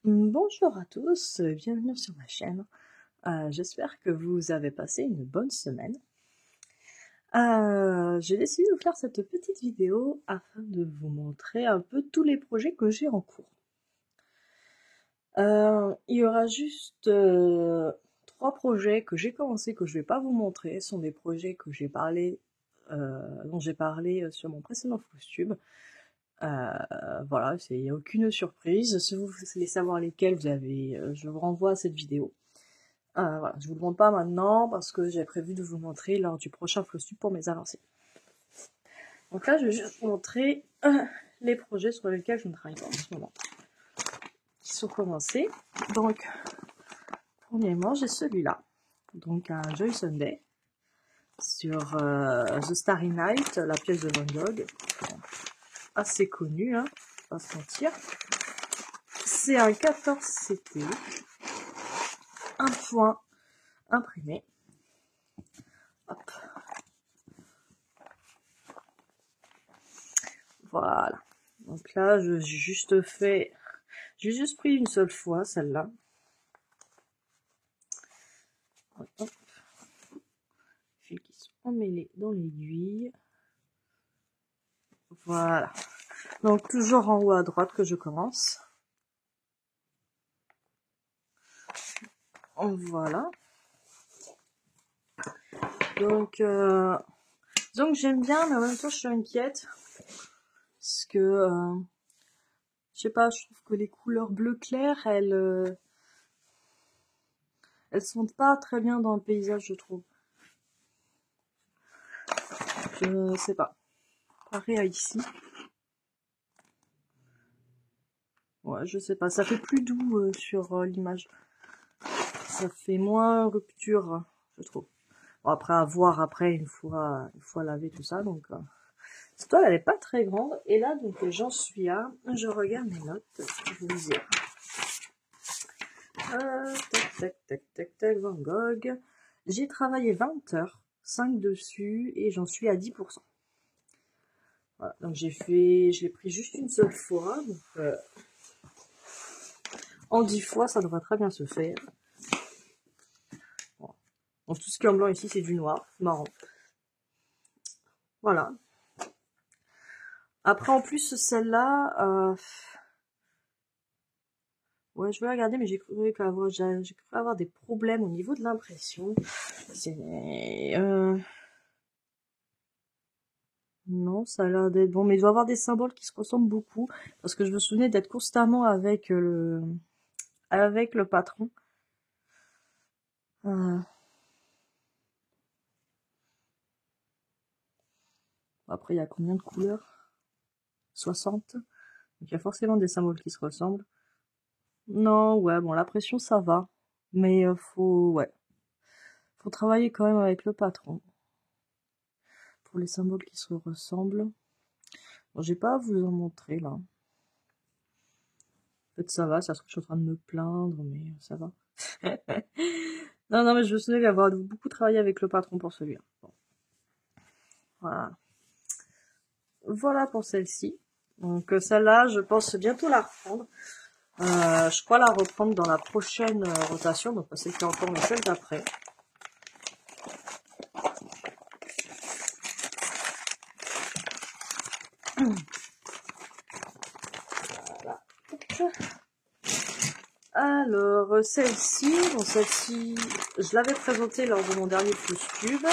Bonjour à tous, bienvenue sur ma chaîne. J'espère que vous avez passé une bonne semaine. J'ai décidé de vous faire cette petite vidéo afin de vous montrer un peu tous les projets que j'ai en cours. Il y aura juste 3 projets que j'ai commencé que je vais pas vous montrer. Ce sont des projets que j'ai parlé, dont j'ai parlé sur mon précédent FlowTube. Voilà, il n'y a aucune surprise. Si vous voulez savoir lesquels, je vous renvoie à cette vidéo. Voilà, je vous le montre pas maintenant parce que j'ai prévu de vous montrer lors du prochain FlowTube pour mes avancées. Donc là, je vais juste vous montrer les projets sur lesquels je ne travaille pas en ce moment, qui sont commencés. Donc, premièrement, j'ai celui-là, donc un Joy Sunday sur The Starry Night, la pièce de Van Gogh, assez connue, hein, pas se mentir. C'est un 14 CT, un point imprimé. Hop. Voilà. Donc là, j'ai juste pris une seule fois celle-là. Fils qui sont emmêlés dans l'aiguille. Voilà. Donc toujours en haut à droite que je commence. Voilà. Donc j'aime bien, mais en même temps je suis inquiète. Parce que, je sais pas, je trouve que les couleurs bleu clair, elles sont pas très bien dans le paysage, je trouve. Je sais pas. Pareil à ici. Ouais, je sais pas, ça fait plus doux sur l'image. Ça fait moins rupture, je trouve. Bon, après, à voir après, une fois lavé tout ça, donc... Cette toile, elle est pas très grande. Et là, donc, j'en suis à... Je regarde mes notes, je vais vous dire. Tac, Van Gogh. J'ai travaillé 20 heures, 5 dessus, et j'en suis à 10%. Voilà, donc je l'ai pris juste une seule fois, donc... en 10 fois, ça devrait très bien se faire. Bon. Donc, tout ce qui est en blanc ici, c'est du noir, marron. Voilà. Après, en plus, celle-là, ouais, je vais la regarder, mais j'ai cru avoir des problèmes au niveau de l'impression. Non, ça a l'air d'être bon, mais il doit y avoir des symboles qui se ressemblent beaucoup, parce que je me souvenais d'être constamment avec le patron. Après, il y a combien de couleurs? 60. Donc, il y a forcément des symboles qui se ressemblent. Non, ouais, bon, la pression, ça va. Mais faut travailler quand même avec le patron. Pour les symboles qui se ressemblent. Bon, j'ai pas à vous en montrer, là. En fait, ça va, ça se trouve, je suis en train de me plaindre, mais ça va. Non, mais je me souviens d'avoir beaucoup travaillé avec le patron pour celui-là. Bon. Voilà. Voilà pour celle-ci. Donc celle-là, je pense bientôt la reprendre. Je crois la reprendre dans la prochaine rotation, donc celle qui est encore mais celle d'après. Voilà. Alors celle-ci, je l'avais présentée lors de mon dernier FlowTube.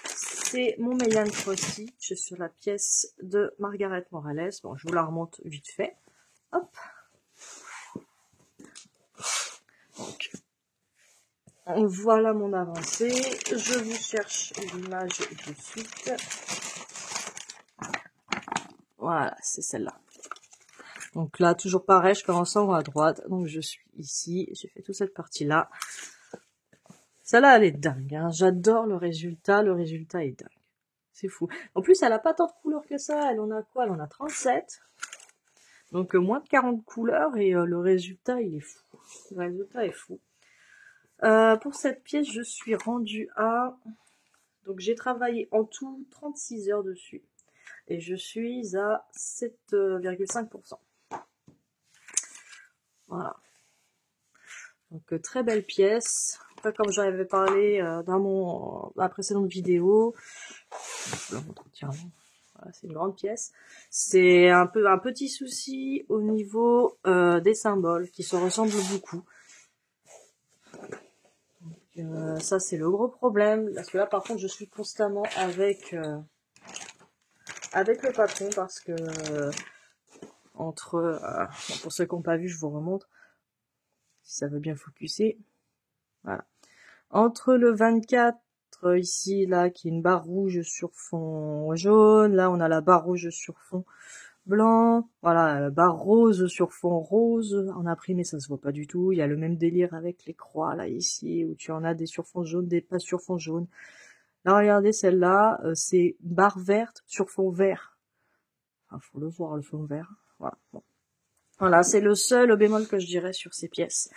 C'est mon Meian Cross-Stitch sur la pièce de Margaret Morales. Bon, je vous la remonte vite fait. Hop. Donc, voilà mon avancée. Je vous cherche l'image de suite. Voilà, c'est celle-là. Donc là, toujours pareil, je commence en haut à droite. Donc je suis ici, j'ai fait toute cette partie-là. Celle-là, elle est dingue. Hein. J'adore le résultat est dingue. C'est fou. En plus, elle a pas tant de couleurs que ça. Elle en a quoi? Elle en a 37. Donc moins de 40 couleurs et le résultat, il est fou. Le résultat est fou. Pour cette pièce, je suis rendue à... Donc j'ai travaillé en tout 36 heures dessus. Et je suis à 7,5%. Voilà. Donc très belle pièce. Après, comme j'en avais parlé dans ma précédente vidéo, je vous montre entièrement. Voilà, c'est une grande pièce. C'est un petit souci au niveau des symboles qui se ressemblent beaucoup. Ça c'est le gros problème, parce que là par contre je suis constamment avec le patron, parce que entre pour ceux qui n'ont pas vu, je vous remontre si ça veut bien focuser. Voilà, entre le 24 ici là qui est une barre rouge sur fond jaune, là on a la barre rouge sur fond blanc, voilà, la barre rose sur fond rose. En imprimé ça se voit pas du tout. Il y a le même délire avec les croix là ici, où tu en as des sur fond jaune, des pas sur fond jaune. Là regardez celle-là, c'est barre verte sur fond vert. Enfin, faut le voir le fond vert. Voilà, bon. Voilà, c'est le seul bémol que je dirais sur ces pièces.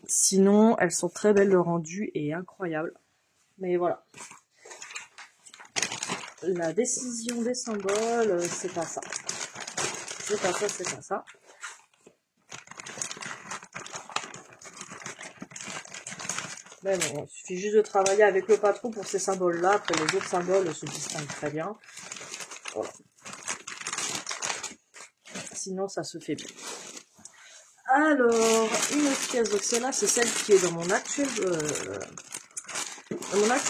Sinon, elles sont très belles, le rendu est incroyable. Mais voilà. La décision des symboles, c'est pas ça. C'est pas ça, c'est pas ça. Mais bon, il suffit juste de travailler avec le patron pour ces symboles-là. Après, les autres symboles se distinguent très bien. Voilà. Sinon, ça se fait bien. Alors, une autre pièce, donc celle-là, c'est celle qui est dans mon actuel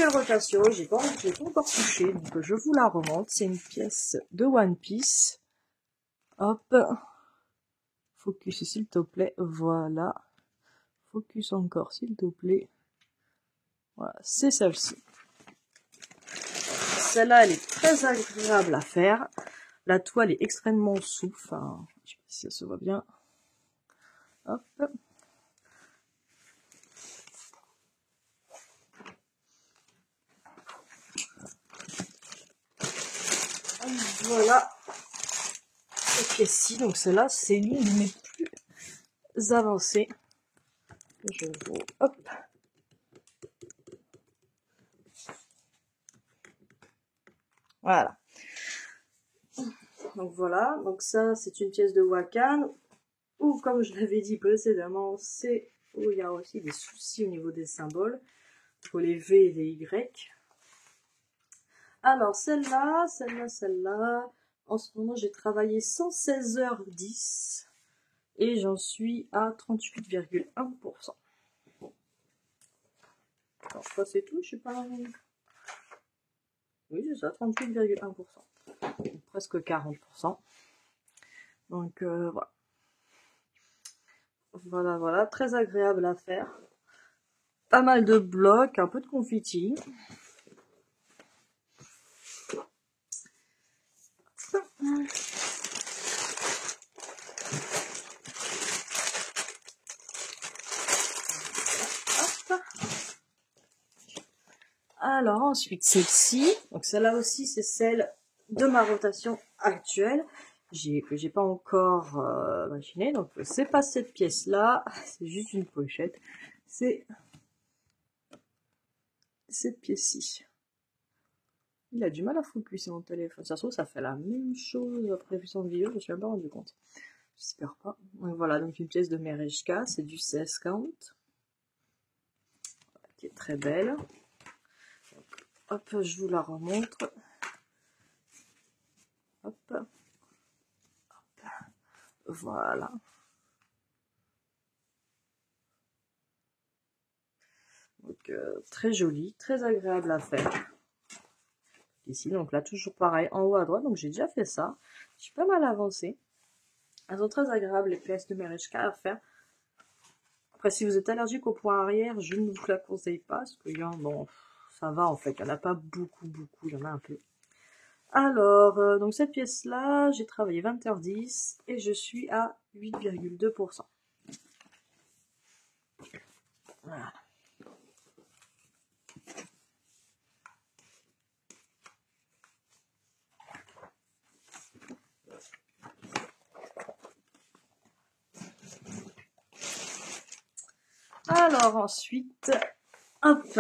rotation. J'ai pas encore touché, donc je vous la remonte. C'est une pièce de One Piece. Hop. Focus, s'il te plaît. Voilà. Focus encore, s'il te plaît. Voilà, c'est celle-ci. Celle-là, elle est très agréable à faire. La toile est extrêmement souple. Enfin, je sais pas si ça se voit bien. Hop. Voilà. Cette pièce-ci, donc celle-là, c'est l'une de mes plus avancées. Je vous... Hop. Voilà. Donc voilà, donc ça c'est une pièce de Wakan, ou comme je l'avais dit précédemment, c'est où il y a aussi des soucis au niveau des symboles, pour les V et les Y. Alors celle-là, en ce moment j'ai travaillé 116h10, et j'en suis à 38,1%. Alors ça c'est tout, je sais pas... Oui c'est ça, 38,1%. Presque 40%. Donc voilà. Voilà, très agréable à faire. Pas mal de blocs, un peu de confetti. Alors ensuite celle-ci, donc celle-là aussi c'est celle de ma rotation actuelle, que j'ai pas encore machiné, donc c'est pas cette pièce-là, c'est juste une pochette, c'est cette pièce-ci. Il a du mal à focuser mon téléphone, ça se trouve ça fait la même chose après puissance vidéo, je me suis même pas rendu compte. J'espère pas. Donc voilà, donc une pièce de Merejka, c'est du 16 count, qui est très belle. Hop, je vous la remontre. Hop. Hop. Voilà. Donc très joli, très agréable à faire. Ici, donc là toujours pareil, en haut à droite, donc j'ai déjà fait ça. Je suis pas mal avancée. Elles sont très agréables les pièces de Merejka à faire. Après, si vous êtes allergique au point arrière, je ne vous la conseille pas, parce que bon, ça va en fait, il n'y en a pas beaucoup, il y en a un peu. Alors, donc cette pièce-là, j'ai travaillé 20h10 et je suis à 8,2%. Voilà. Alors ensuite, hop,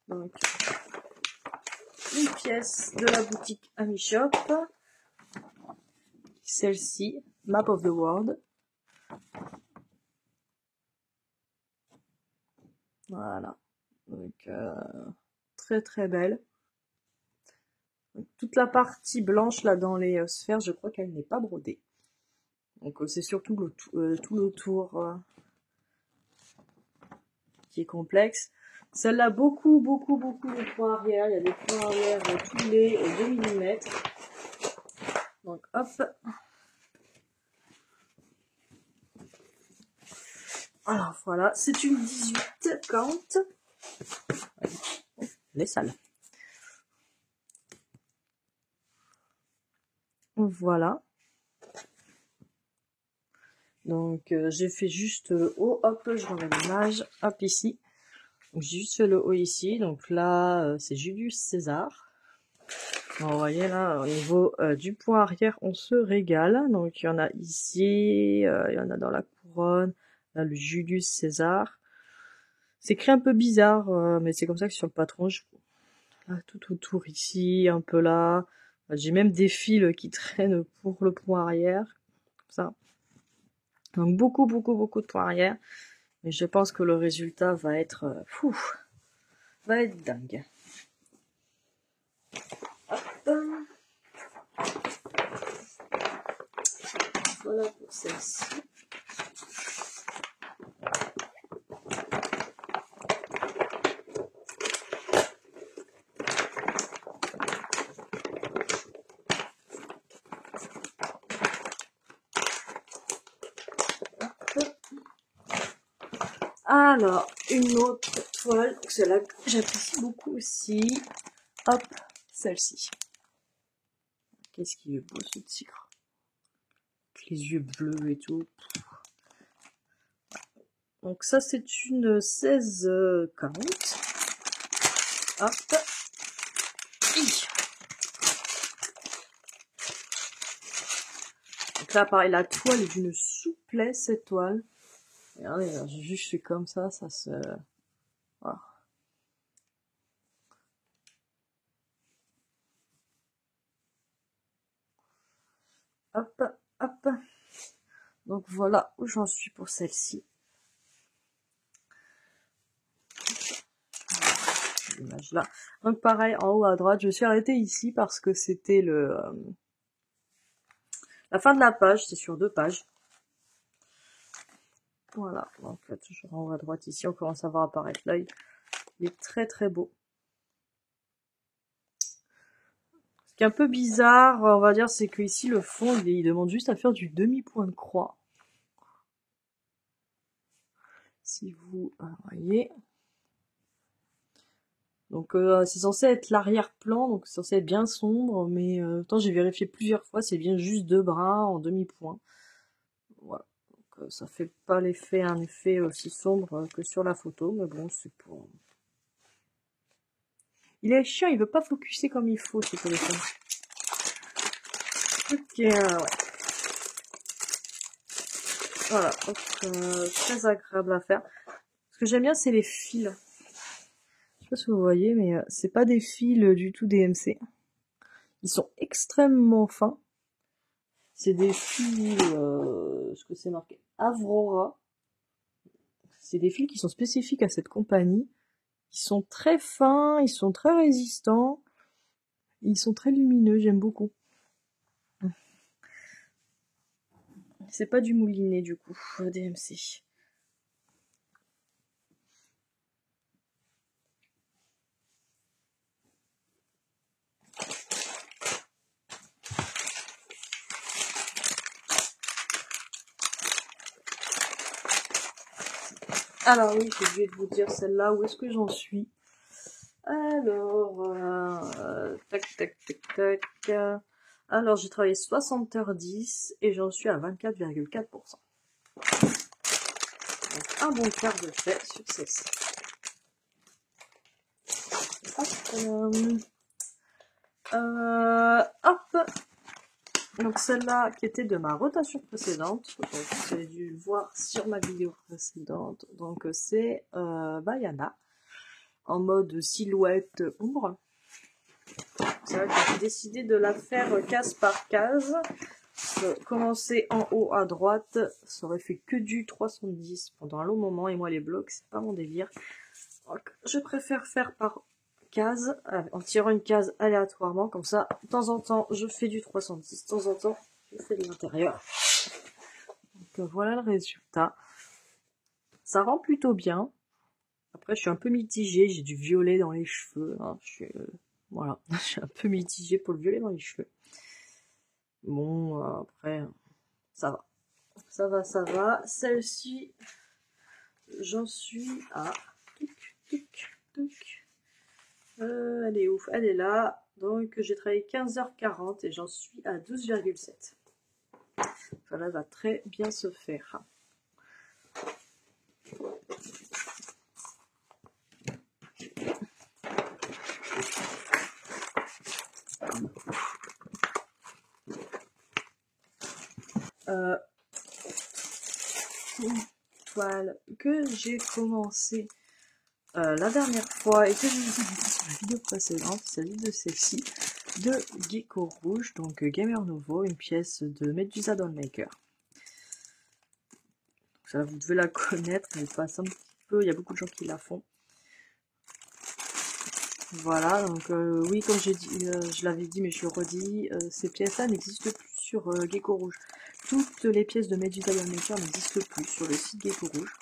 donc une pièce de la boutique Ami Shop, celle-ci, Map of the World. Voilà. Donc, très très belle. Donc, toute la partie blanche là dans les sphères, je crois qu'elle n'est pas brodée. Donc c'est surtout tout le tour qui est complexe. Celle-là, beaucoup de points arrière. Il y a des points arrière tous les 2 mm. Donc hop. Alors voilà, c'est une 18 count. Les salles. Voilà. Donc j'ai fait juste le haut, hop, je remets l'image, hop ici. J'ai juste fait le haut ici, donc là c'est Julius César. Alors, vous voyez là, au niveau du point arrière, on se régale. Donc il y en a ici, il y en a dans la couronne, là le Julius César. C'est écrit un peu bizarre, mais c'est comme ça que sur le patron, là, tout autour ici, un peu là. J'ai même des fils qui traînent pour le point arrière, comme ça. Donc beaucoup de points arrière. Mais je pense que le résultat va être dingue. Hop. Voilà pour celle-ci. Alors, une autre toile, celle-là que j'apprécie beaucoup aussi. Hop, celle-ci. Qu'est-ce qui est beau ce tigre. Avec les yeux bleus et tout. Donc ça, c'est une 16 count. Hop. Donc là, pareil, la toile est d'une souplesse, cette toile. Regardez, j'ai juste fait comme ça se... Voilà. Hop, hop. Donc voilà où j'en suis pour celle-ci. L'image là. Donc pareil, en haut à droite, je suis arrêtée ici parce que c'était la fin de la page, c'est sur 2 pages. Voilà, donc toujours en haut à droite ici, on commence à voir apparaître l'œil. Il est très très beau. Ce qui est un peu bizarre, on va dire, c'est que ici le fond, il demande juste à faire du demi-point de croix. Si vous voyez. Donc c'est censé être l'arrière-plan, donc c'est censé être bien sombre, mais tant j'ai vérifié plusieurs fois, c'est bien juste 2 brins en demi-point. Voilà. Donc ça fait pas un effet aussi sombre que sur la photo, mais bon, c'est pour... Il est chiant, il veut pas focuser comme il faut, ce téléphone. Ok, ouais. Voilà, donc très agréable à faire. Ce que j'aime bien, c'est les fils. Je sais pas si vous voyez, mais c'est pas des fils du tout DMC. Ils sont extrêmement fins. C'est des fils, ce que c'est marqué, Avrora. C'est des fils qui sont spécifiques à cette compagnie. Ils sont très fins, ils sont très résistants. Ils sont très lumineux, j'aime beaucoup. C'est pas du moulinet du coup, DMC. Alors oui, j'ai oublié de vous dire celle-là, où est-ce que j'en suis. Alors, tac. Alors, j'ai travaillé 60h10 et j'en suis à 24,4%. Donc, un bon quart de fait sur celle-ci. Hop. Donc, celle-là qui était de ma rotation précédente. Donc, vous avez dû le voir sur ma vidéo précédente. Donc, c'est Bayana en mode silhouette ombre. C'est vrai que j'ai décidé de la faire case par case. Commencer en haut à droite, ça aurait fait que du 310 pendant un long moment, et moi les blocs c'est pas mon délire. Donc, je préfère faire par case, en tirant une case aléatoirement, comme ça, de temps en temps, je fais du 310, de temps en temps, je fais de l'intérieur. Donc, voilà le résultat. Ça rend plutôt bien. Après, je suis un peu mitigée, j'ai du violet dans les cheveux. Hein. Voilà, je suis un peu mitigée pour le violet dans les cheveux. Bon, après, ça va. Ça va, ça va. Celle-ci, j'en suis à... elle est ouf, elle est là. Donc, j'ai travaillé 15h40 et j'en suis à 12,7. Ça va très bien se faire. Une toile que j'ai commencé la dernière fois et que je vous ai dit sur la vidéo précédente, il s'agit de celle-ci, de Gecko Rouge, donc Gamer Nouveau, une pièce de Medusa Dollmaker. Ça, vous devez la connaître, elle passe un petit peu, il y a beaucoup de gens qui la font. Voilà, donc oui, comme j'ai dit, je l'avais dit, mais je le redis, ces pièces-là n'existent plus sur Gecko Rouge. Toutes les pièces de Medusa Dollmaker n'existent plus sur le site Gecko Rouge.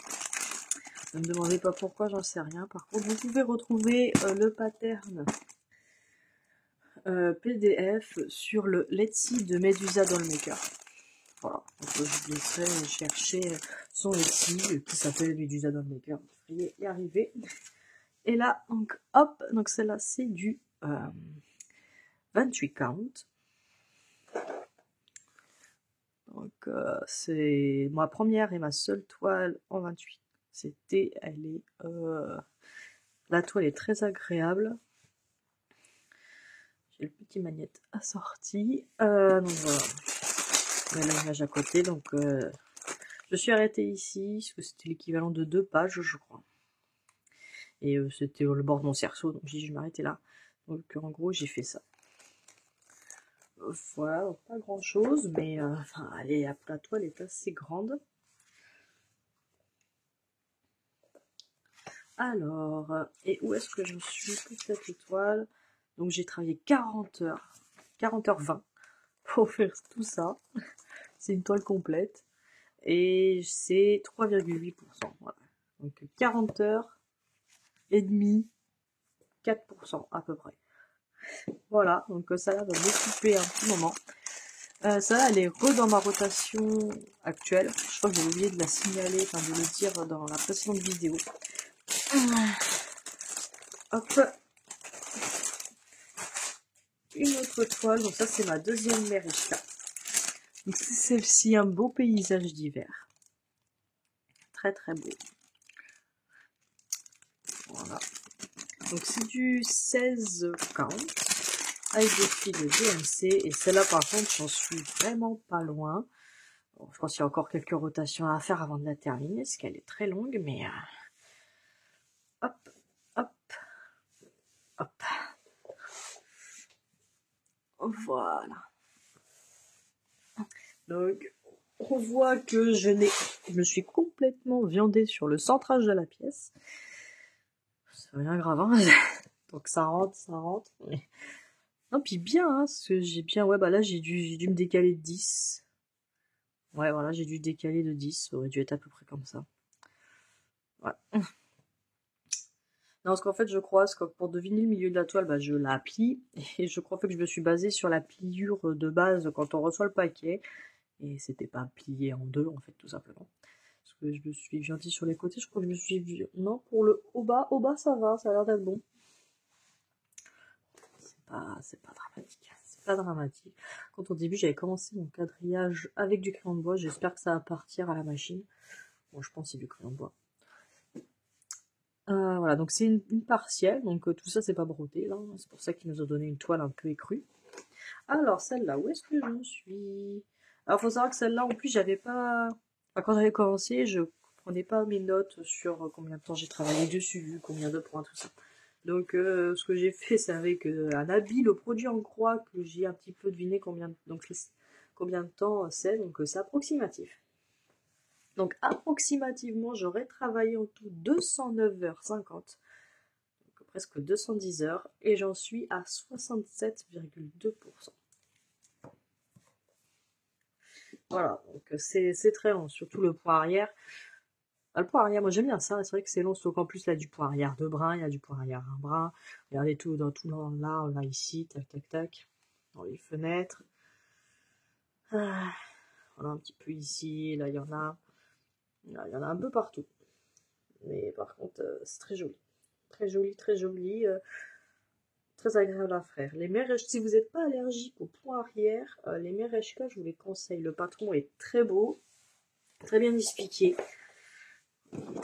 Ne me demandez pas pourquoi, j'en sais rien. Par contre, vous pouvez retrouver le pattern PDF sur le Etsy de Medusa Dollmaker. Voilà, donc je vous laisserai chercher son Etsy qui s'appelle Medusa Dollmaker. Vous devriez y arriver. Et là, donc hop, donc celle-là c'est du 28 count. Donc c'est ma première et ma seule toile en 28. La toile est très agréable. J'ai le petit magnète assorti. Donc voilà. On a l'image à côté. Donc je suis arrêtée ici, parce que c'était l'équivalent de 2 pages, je crois. Et c'était le bord de mon cerceau, donc j'ai dit je vais m'arrêter là. Donc en gros j'ai fait ça. Voilà, donc pas grand chose, mais enfin, allez, la toile est assez grande. Alors, et où est-ce que je suis pour cette toile? Donc j'ai travaillé 40 heures, 40h20 pour faire tout ça. C'est une toile complète. Et c'est 3,8%. Voilà. Donc 40 heures et demie, 4% à peu près. Voilà, donc ça là va m'occuper un petit moment. Ça là, elle est dans ma rotation actuelle. Je crois que j'ai oublié de la signaler, enfin de le dire dans la précédente vidéo. Hop. Une autre toile, donc ça c'est ma deuxième Merishka. Donc c'est celle-ci, un beau paysage d'hiver. Très très beau. Voilà. Donc c'est du 16 count avec des fils de DMC. Et celle-là par contre j'en suis vraiment pas loin. Bon, je pense qu'il y a encore quelques rotations à faire avant de la terminer, parce qu'elle est très longue, mais hop, hop, hop. Voilà. Donc on voit que je me suis complètement viandée sur le centrage de la pièce. C'est rien grave, hein. Donc ça rentre, ça rentre. Mais... non, puis bien, hein, parce que j'ai bien... ouais, bah là, j'ai dû me décaler de 10. Ouais, voilà, j'ai dû décaler de 10. Ça aurait dû être à peu près comme ça. Ouais. Non, parce qu'en fait, je crois que pour deviner le milieu de la toile, bah, je la plie. Et je crois que je me suis basée sur la pliure de base quand on reçoit le paquet. Et c'était pas plié en deux, en fait, tout simplement. Parce que je me suis viandée sur les côtés. Je crois que je me suis... non, pour le au bas, ça va, ça a l'air d'être bon. C'est pas dramatique. C'est pas dramatique. Quand au début j'avais commencé mon quadrillage avec du crayon de bois, j'espère que ça va partir à la machine. Bon, je pense que c'est du crayon de bois. Voilà, donc c'est une partielle, donc tout ça c'est pas brodé là, c'est pour ça qu'ils nous ont donné une toile un peu écrue. Alors celle-là, où est-ce que j'en suis? Alors faut savoir que celle-là en plus j'avais pas... enfin, quand j'avais commencé, je prenais pas mes notes sur combien de temps j'ai travaillé dessus, combien de points, tout ça. Donc ce que j'ai fait, c'est avec un habit, le produit en croix, que j'ai un petit peu deviné combien de temps c'est, donc c'est approximatif. Donc approximativement, j'aurais travaillé en tout 209h50 presque 210 heures et j'en suis à 67,2%. Voilà, donc c'est très long, surtout le point arrière. Le point arrière, moi j'aime bien ça, c'est vrai que c'est long, sauf qu'en plus là du point arrière 2 brins, il y a du point arrière 1 brin. Regardez tout dans tout là, on a ici, tac tac tac, dans les fenêtres. On a un petit peu ici, là il y en a un peu partout. Mais par contre, c'est très joli. Très joli, très joli. Très agréable à faire. Les Mereshka, si vous n'êtes pas allergique au point arrière, les Mereshka, je vous les conseille. Le patron est très beau, très bien expliqué,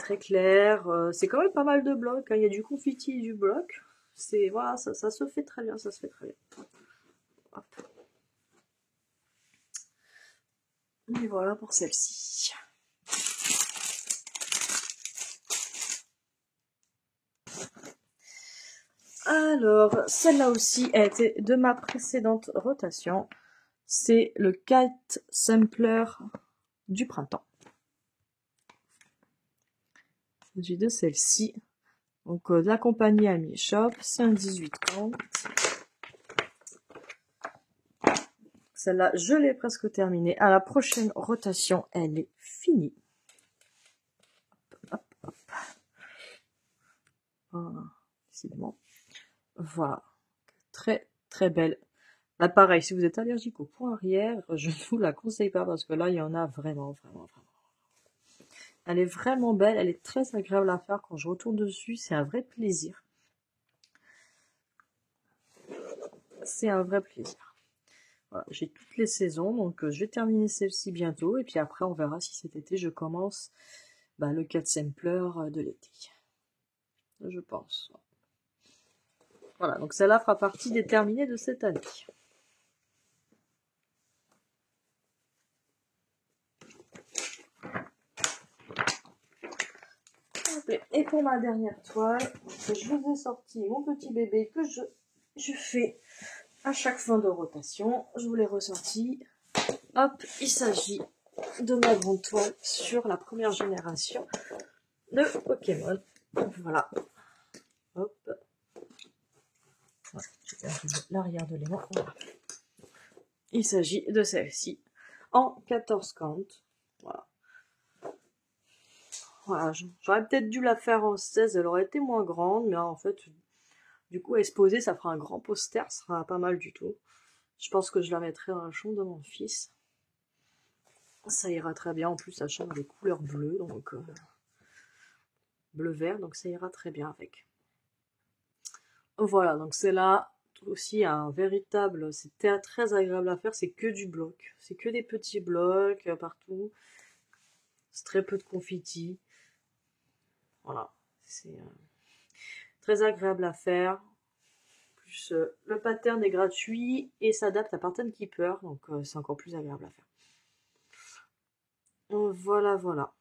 très clair. C'est quand même pas mal de blocs. Hein. Il y a du confetti et du bloc. C'est voilà, ça se fait très bien, ça se fait très bien. Hop. Et voilà pour celle-ci. Alors, celle-là aussi a été de ma précédente rotation. C'est le Kite Sampler du printemps. Il s'agit de celle-ci. Donc, de la compagnie Ami Shop. C'est un 18 comptes. Celle-là, je l'ai presque terminée. À la prochaine rotation, elle est finie. Hop, hop, hop. Voilà, décidément. Voilà. Très, très belle. Là, pareil, si vous êtes allergique au point arrière, je ne vous la conseille pas parce que là, il y en a vraiment, vraiment, vraiment. Elle est vraiment belle, elle est très agréable à faire quand je retourne dessus, c'est un vrai plaisir. C'est un vrai plaisir. Voilà, j'ai toutes les saisons, donc je vais terminer celle-ci bientôt, et puis après on verra si cet été je commence le 4 sampler de l'été. Je pense. Voilà, donc celle-là fera partie des terminés de cette année. Et pour ma dernière toile, je vous ai sorti mon petit bébé que je fais à chaque fin de rotation. Je vous l'ai ressorti. Hop, il s'agit de ma grande toile sur la première génération de Pokémon. Voilà. Hop. Voilà, j'ai perdu l'arrière de l'aimant. Voilà. Il s'agit de celle-ci en 14 counts. Voilà. Voilà, j'aurais peut-être dû la faire en 16, elle aurait été moins grande, mais en fait, du coup, exposer, ça fera un grand poster, ça sera pas mal du tout. Je pense que je la mettrai dans la chambre de mon fils. Ça ira très bien, en plus, sa chambre est couleur bleue, donc bleu-vert, donc ça ira très bien avec. Voilà, donc c'est là aussi un véritable, c'était très agréable à faire, c'est que du bloc, c'est que des petits blocs partout, c'est très peu de confetti, voilà, c'est très agréable à faire, plus le pattern est gratuit et s'adapte à Pattern Keeper, donc c'est encore plus agréable à faire. Voilà, voilà.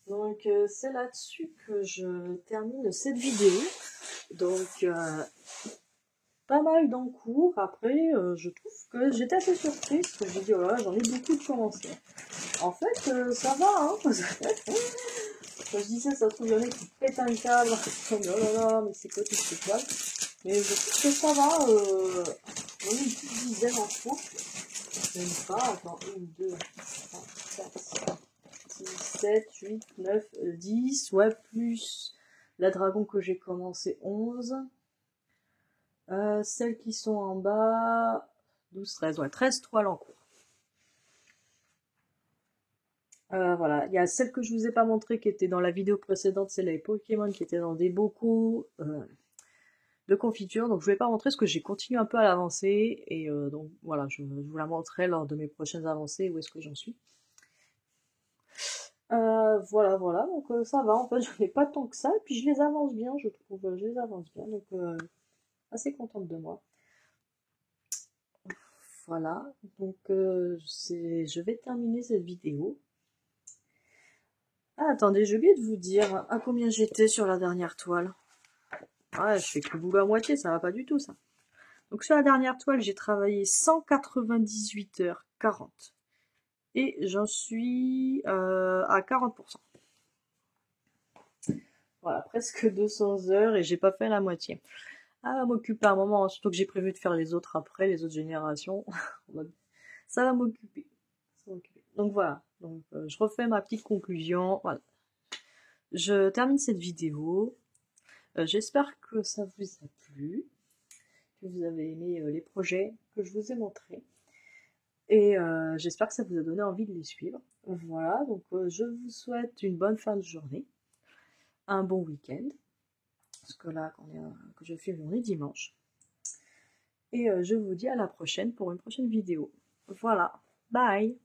Donc c'est là-dessus que je termine cette vidéo. Donc pas mal d'encours. Après, je trouve que j'étais assez surprise parce que je me dis, oh là, j'en ai beaucoup de commencer. En fait, ça va, hein. Quand je dis ça se trouve, il y en a qui pètent un câble. Oh là là, mais c'est quoi toutes ces toiles? Mais je trouve que ça va. J'en ai une petite dizaine en cours. Même pas, attends, 1, 2, 3, 4, 6, 7, 8, 9, 10, ouais, plus la dragon que j'ai commencé 11. Celles qui sont en bas, 12, 13, ouais, 13 toiles en cours. Voilà, il y a celle que je vous ai pas montré qui était dans la vidéo précédente, c'est les Pokémon qui étaient dans des bocaux de confiture. Donc je vais pas montrer parce que j'ai continué un peu à l'avancer et donc voilà, je vous la montrerai lors de mes prochaines avancées où est-ce que j'en suis. Voilà, voilà, donc ça va, en fait, je n'ai pas tant que ça, et puis je les avance bien, je trouve, je les avance bien, donc assez contente de moi. Voilà, donc je vais terminer cette vidéo. Ah, attendez, j'ai oublié de vous dire à combien j'étais sur la dernière toile. Ouais, je fais que le boulot à moitié, ça va pas du tout, ça. Donc sur la dernière toile, j'ai travaillé 198h40. Et j'en suis à 40%. Voilà, presque 200 heures et j'ai pas fait la moitié. Ah, va m'occuper un moment, hein, surtout que j'ai prévu de faire les autres après, les autres générations. Ça va m'occuper. Ça va m'occuper. Donc voilà, donc, je refais ma petite conclusion. Voilà. Je termine cette vidéo. J'espère que ça vous a plu, que vous avez aimé les projets que je vous ai montrés. Et j'espère que ça vous a donné envie de les suivre. Voilà, donc je vous souhaite une bonne fin de journée, un bon week-end, parce que là, que je filme, on est dimanche. Et je vous dis à la prochaine pour une prochaine vidéo. Voilà, bye!